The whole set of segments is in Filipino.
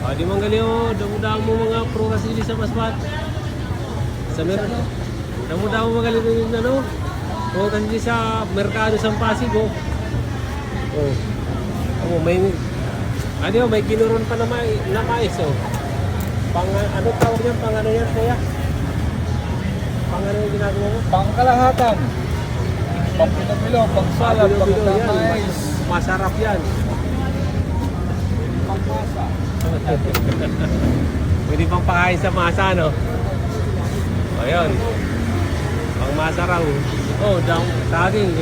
Di man gali o, damo-damo mo mga prutas dili sa Masbate. Sa merkado. Damo-damo mo gali din ano? Prutas dili sa merkado sa Pasig oh. Oh. Oh, may may kinuron pa na mais oh. Pang ano tawag niyan? Pang ano yan kuya? Pang ano yung ginagawa mo? Pangkalahatan. Pang pinabilo, pang salad, pang mais. Masarap yan. Pang masa. Pwede pang pakain sa masa, no? Ayun. Pang masa raw. Oh, saging.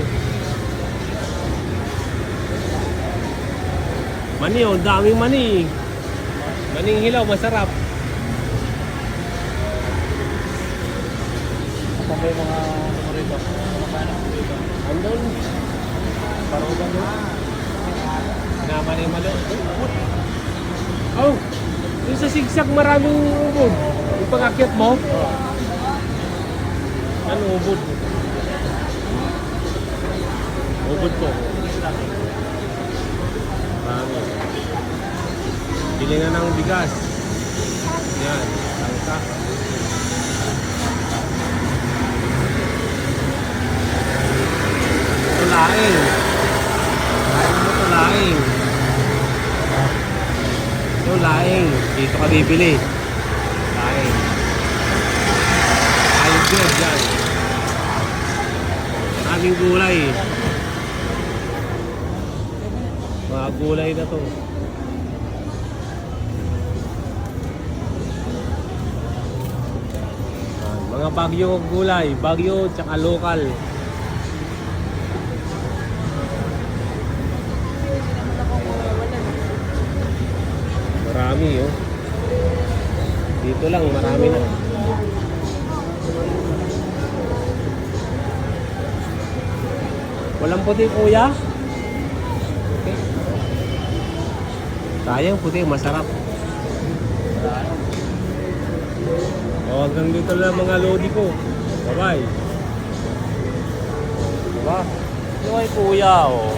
Mani, oh, daming mani. Maning hilaw, masarap. Ano ba yung mga rito? Andun. Parugan doon. Naman yung malo. Oh, yung sa sigsag maraming ubod. Yung pag-akyat mo. Ano ubod? Ubod po. Marami. Bili na ng bigas. Yan. Tangka. Tulaing. Ano mo tulaing? Tulaing. Dito ka bibili. Tulaing. Ayun good yan. Maraming gulay. Mga gulay na to. Mga bagyo gulay, bagyo tsaka lokal. Marami oh. Dito lang marami na. Walang puti kuya? Okay. Sayang puti, masarap. O, hanggang dito lang mga lodi ko. Bye-bye. Diba? Yung ay kuya, oh.